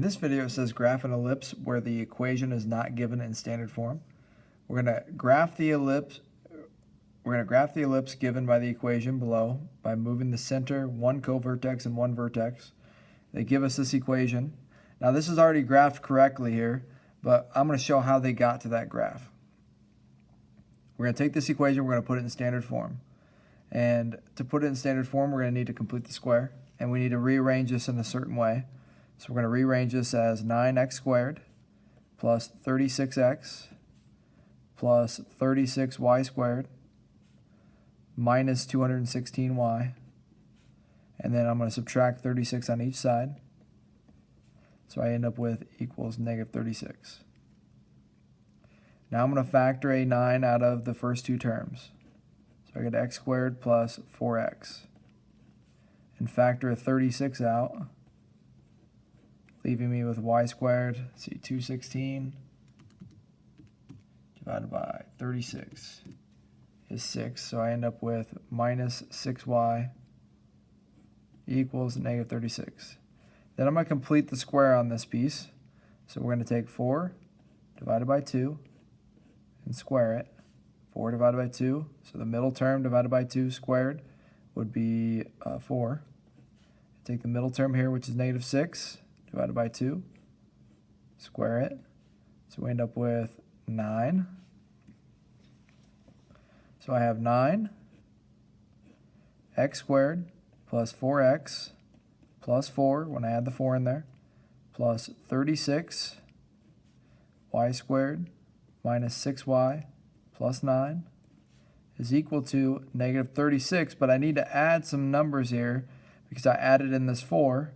In this video, it says graph an ellipse where the equation is not given in standard form. We're going to graph the ellipse. Given by the equation below by moving the center one covertex and one vertex. They give us this equation. Now this is already graphed correctly here, but I'm going to show how they got to that graph. We're going to take this equation, we're going to put it in standard form. And to put it in standard form, we're going to need to complete the square, and we need to rearrange this in a certain way. So we're going to rearrange this as 9x squared plus 36x plus 36y squared minus 216y, and then I'm going to subtract 36 on each side, so I end up with equals negative 36. Now I'm going to factor a 9 out of the first two terms, so I get x squared plus 4x, and factor a 36 out, leaving me with y squared. Let's see, 216 divided by 36 is 6, so I end up with minus 6y equals negative 36. Then I'm going to complete the square on this piece. So we're going to take 4 divided by 2 and square it. 4 divided by 2, so the middle term divided by 2 squared would be 4. Take the middle term here, which is negative 6, divided by 2, square it. So we end up with 9. So I have 9 x squared plus 4x plus 4, when I add the 4 in there, plus 36 y squared minus 6y plus 9 is equal to negative 36, but I need to add some numbers here because I added in this 4,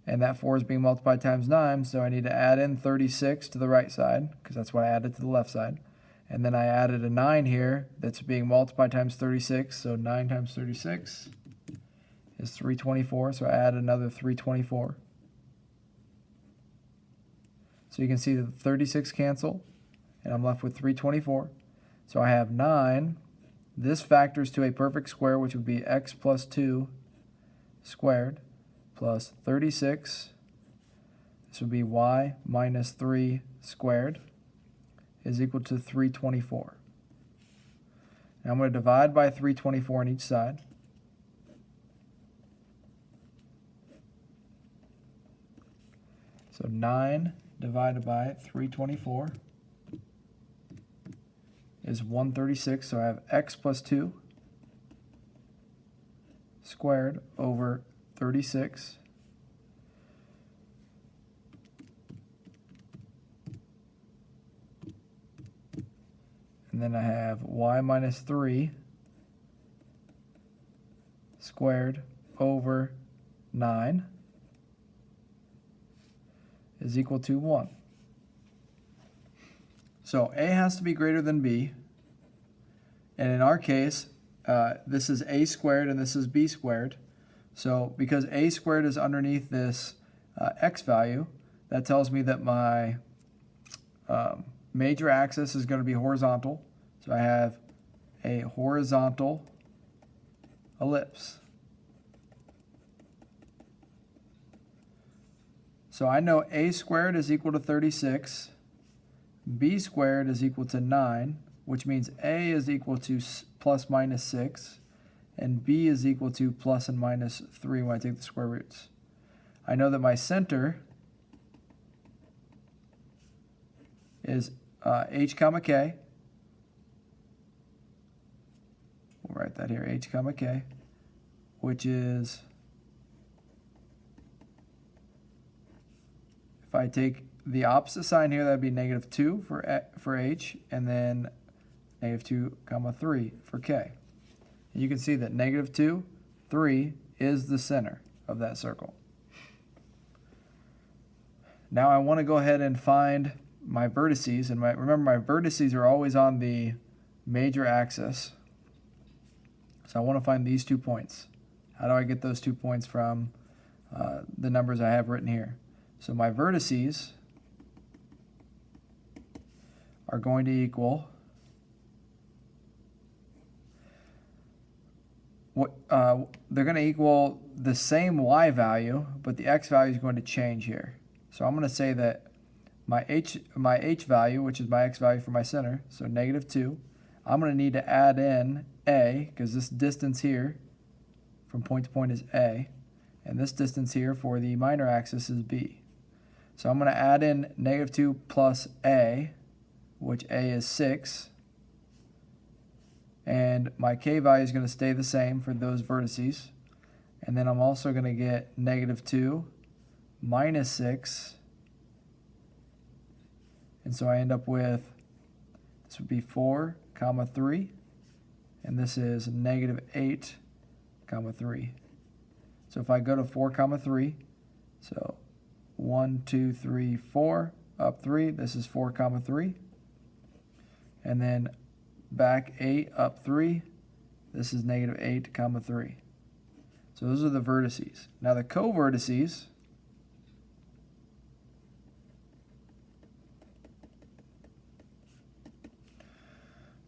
and that 4 is being multiplied times 9, so I need to add in 36 to the right side because that's what I added to the left side. And then I added a 9 here that's being multiplied times 36, so 9 times 36 is 324, so I add another 324. So you can see that the 36 cancel, and I'm left with 324. So I have 9. This factors to a perfect square, which would be x plus 2 squared plus 36. This would be y minus 3 squared is equal to 324. Now I'm going to divide by 324 on each side. So 9 divided by 324 is 136, so I have x plus 2 squared over 36. And then I have y minus 3 squared over 9 is equal to 1. So a has to be greater than b. And in our case, this is a squared and this is b squared. So because a squared is underneath this x value, that tells me that my major axis is going to be horizontal. So I have a horizontal ellipse. So I know a squared is equal to 36, b squared is equal to 9, which means a is equal to plus minus 6, and b is equal to plus and minus 3 when I take the square roots. I know that my center is h comma k. We'll write that here, h comma k, which is, if I take the opposite sign here, that would be negative 2 for h, and then negative 2 comma 3 for k. And you can see that negative 2, 3 is the center of that circle. Now I want to go ahead and find my vertices, and remember my vertices are always on the major axis. So I want to find these 2 points. How do I get those 2 points from the numbers I have written here? So my vertices are going to equal they're going to equal the same y value, but the x value is going to change here. So I'm going to say that my h value, which is my x value for my center, so -2, I'm going to need to add in a, because this distance here from point to point is a, and this distance here for the minor axis is b. So I'm going to add in -2 plus a, which a is 6, and my k value is going to stay the same for those vertices. And then I'm also going to get -2 minus 6, and so I end up with, this would be 4, 3, and this is -8, 3. So if I go to 4, 3, so 1, 2, 3, 4, up 3, this is 4, 3, and then back 8, up 3, this is -8, 3. So those are the vertices. Now the co-vertices,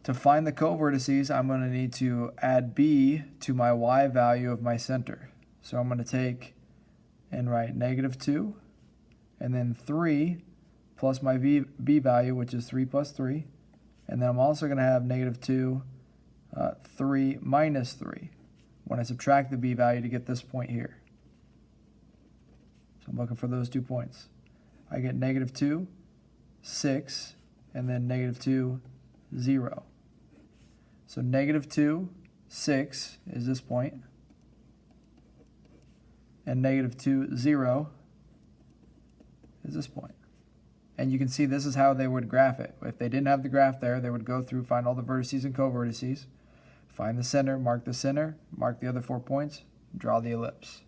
to find the co-vertices, I'm going to need to add b to my y value of my center. So I'm going to take and write -2, and then 3 plus my b value, which is 3 plus 3. And then I'm also going to have -2, 3 minus 3, when I subtract the b value to get this point here. So I'm looking for those 2 points. I get -2, 6, and then -2, 0. So -2, 6 is this point, and -2, 0 is this point. And you can see this is how they would graph it. If they didn't have the graph there, they would go through, find all the vertices and co-vertices, find the center, mark the other 4 points, draw the ellipse.